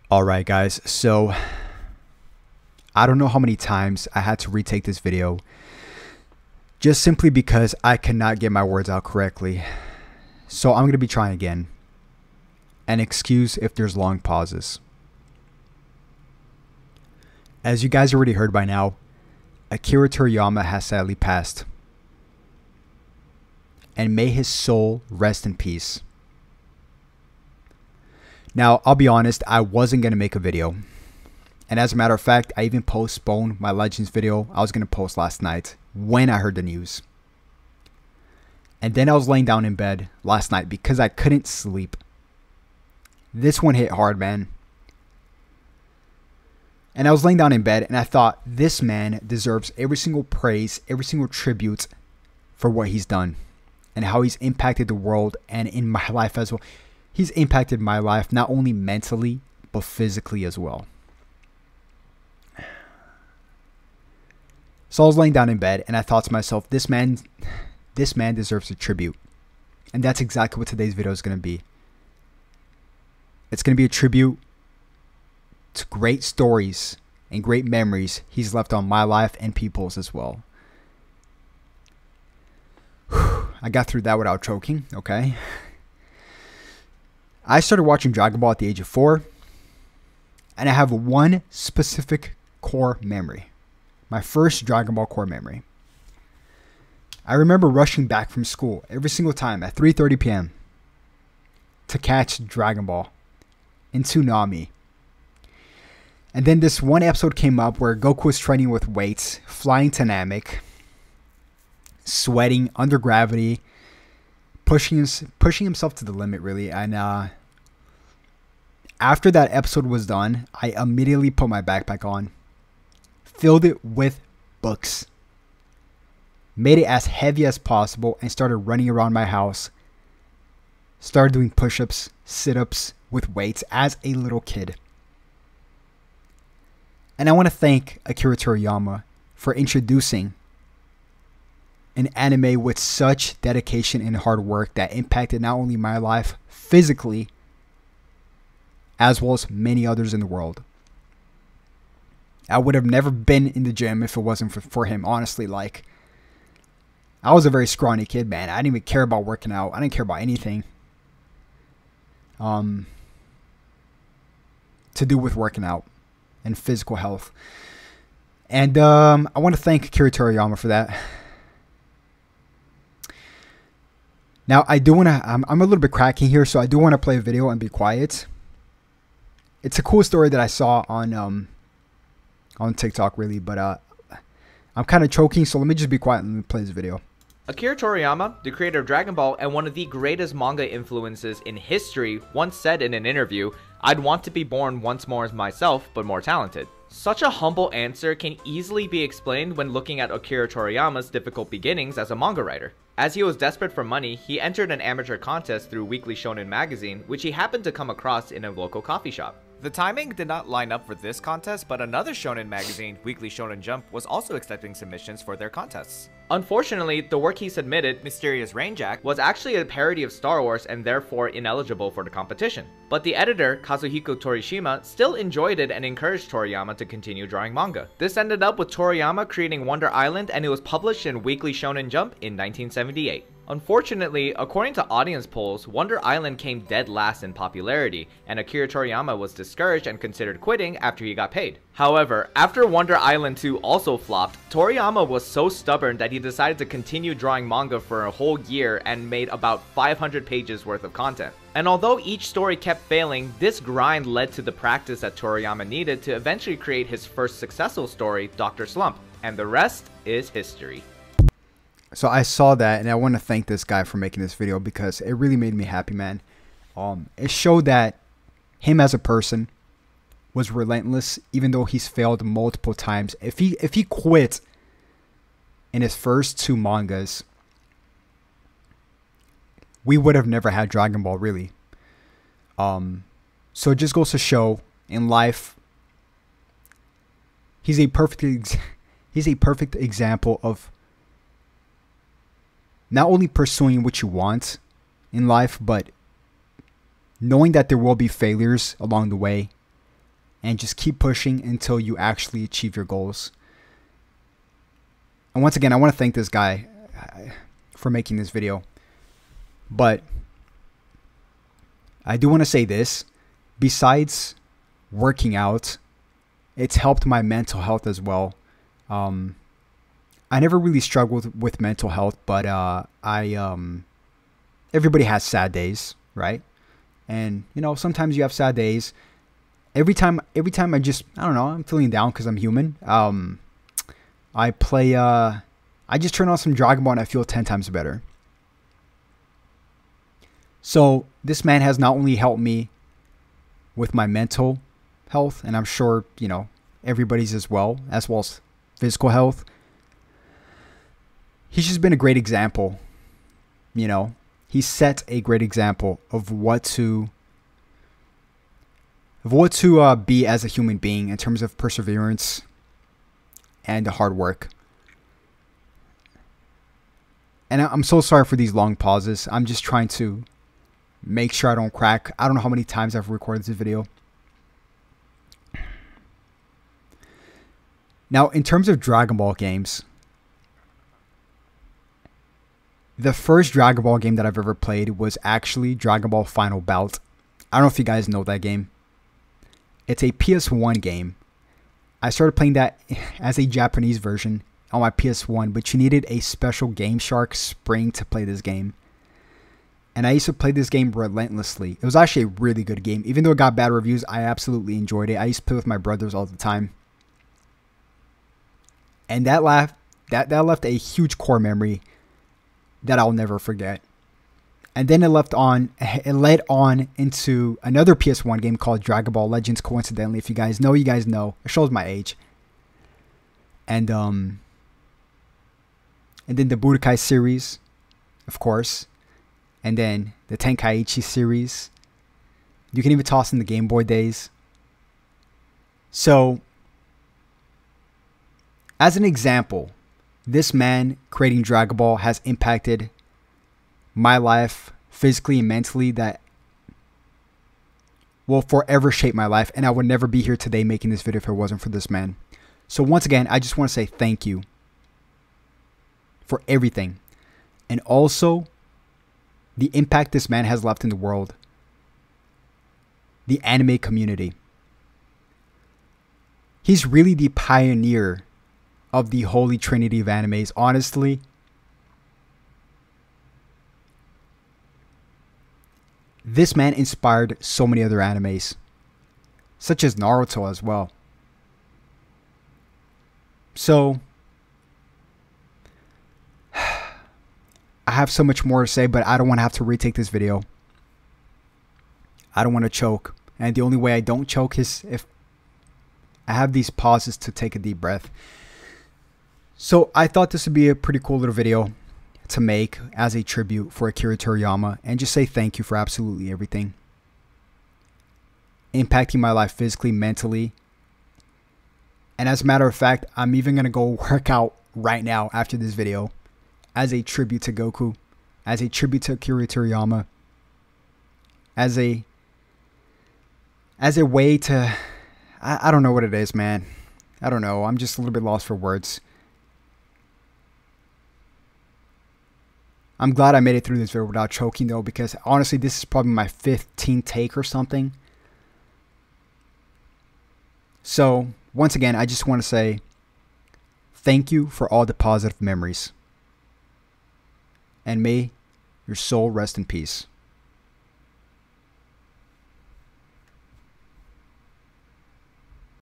Alright guys, so I don't know how many times I had to retake this video just simply because I cannot get my words out correctly. So I'm going to be trying again. And excuse if there's long pauses. As you guys already heard by now, Akira Toriyama has sadly passed. And may his soul rest in peace. Now, I'll be honest, I wasn't going to make a video. And as a matter of fact, I even postponed my Legends video I was going to post last night when I heard the news. And then I was laying down in bed last night because I couldn't sleep. This one hit hard, man. And I was laying down in bed and I thought, this man deserves every single praise, every single tribute for what he's done. And how he's impacted the world and in my life as well. He's impacted my life not only mentally, but physically as well. So I was laying down in bed and I thought to myself, this man deserves a tribute. And that's exactly what today's video is going to be. It's going to be a tribute to great stories and great memories he's left on my life and people's as well. I got through that without choking, okay? I started watching Dragon Ball at the age of 4. And I have one specific core memory. My first Dragon Ball core memory. I remember rushing back from school every single time at 3:30 p.m. to catch Dragon Ball in Tsunami. And then this one episode came up where Goku was training with weights, flying to Namek, sweating under gravity, pushing himself to the limit, really. And after that episode was done, I immediately put my backpack on, filled it with books, made it as heavy as possible, and started running around my house. Started doing push-ups, sit-ups with weights as a little kid. And I want to thank Akira Toriyama for introducing an anime with such dedication and hard work that impacted not only my life physically, as well as many others in the world. I would have never been in the gym if it wasn't for him, honestly. Like, I was a very scrawny kid, man. I didn't even care about working out. I didn't care about anything to do with working out and physical health. And I want to thank Akira Toriyama for that. Now, I do want to, I'm a little bit cracking here, so I do want to play a video and be quiet. It's a cool story that I saw on TikTok, really, but I'm kind of choking, so let me just be quiet and let me play this video. Akira Toriyama, the creator of Dragon Ball and one of the greatest manga influences in history, once said in an interview, "I'd want to be born once more as myself, but more talented." Such a humble answer can easily be explained when looking at Akira Toriyama's difficult beginnings as a manga writer. As he was desperate for money, he entered an amateur contest through Weekly Shonen magazine, which he happened to come across in a local coffee shop. The timing did not line up for this contest, but another shonen magazine, Weekly Shonen Jump, was also accepting submissions for their contests. Unfortunately, the work he submitted, Mysterious Rainjack, was actually a parody of Star Wars and therefore ineligible for the competition. But the editor, Kazuhiko Torishima, still enjoyed it and encouraged Toriyama to continue drawing manga. This ended up with Toriyama creating Wonder Island, and it was published in Weekly Shonen Jump in 1978. Unfortunately, according to audience polls, Wonder Island came dead last in popularity, and Akira Toriyama was discouraged and considered quitting after he got paid. However, after Wonder Island 2 also flopped, Toriyama was so stubborn that he decided to continue drawing manga for a whole year and made about 500 pages worth of content. And although each story kept failing, this grind led to the practice that Toriyama needed to eventually create his first successful story, Dr. Slump, and the rest is history. So I saw that, and I want to thank this guy for making this video because it really made me happy, man. It showed that him as a person was relentless, even though he's failed multiple times. If he quit in his first 2 mangas, we would have never had Dragon Ball, really. So it just goes to show in life, he's a perfect example of not only pursuing what you want in life, but knowing that there will be failures along the way and just keep pushing until you actually achieve your goals. And once again, I want to thank this guy for making this video. But I do want to say this. Besides working out, it's helped my mental health as well. I never really struggled with mental health, but everybody has sad days, right? And you know, sometimes you have sad days. Every time I don't know, I'm feeling down because I'm human. I just turn on some Dragon Ball and I feel 10 times better. So this man has not only helped me with my mental health, and I'm sure, you know, everybody's as well as physical health. He's just been a great example. You know, he set a great example of what to be as a human being in terms of perseverance and hard work. And I'm so sorry for these long pauses. I'm just trying to make sure I don't crack. I don't know how many times I've recorded this video. Now, in terms of Dragon Ball games, the first Dragon Ball game that I've ever played was actually Dragon Ball Final Bout. I don't know if you guys know that game. It's a PS1 game. I started playing that as a Japanese version on my PS1, but you needed a special Game Shark spring to play this game. And I used to play this game relentlessly. It was actually a really good game. Even though it got bad reviews, I absolutely enjoyed it. I used to play with my brothers all the time. And that left a huge core memory that I'll never forget. And then it led on into another PS1 game called Dragon Ball Legends. Coincidentally, if you guys know, you guys know. It shows my age. And then the Budokai series, of course. And then the Tenkaichi series. You can even toss in the Game Boy days. So, as an example, this man creating Dragon Ball has impacted my life physically and mentally that will forever shape my life. And I would never be here today making this video if it wasn't for this man. So once again, I just want to say thank you for everything. And also the impact this man has left in the world. The anime community. He's really the pioneer of the holy trinity of animes. Honestly, this man inspired so many other animes, such as Naruto as well. So, I have so much more to say, but I don't want to have to retake this video. I don't want to choke. And the only way I don't choke is if I have these pauses to take a deep breath. So I thought this would be a pretty cool little video to make as a tribute for Akira Toriyama and just say thank you for absolutely everything. Impacting my life physically, mentally. And as a matter of fact, I'm even going to go work out right now after this video as a tribute to Goku, as a tribute to Akira Toriyama, as a way to, I don't know what it is, man. I don't know. I'm just a little bit lost for words. I'm glad I made it through this video without choking though, because honestly, this is probably my 15th take or something. So, once again, I just want to say thank you for all the positive memories. And may your soul rest in peace.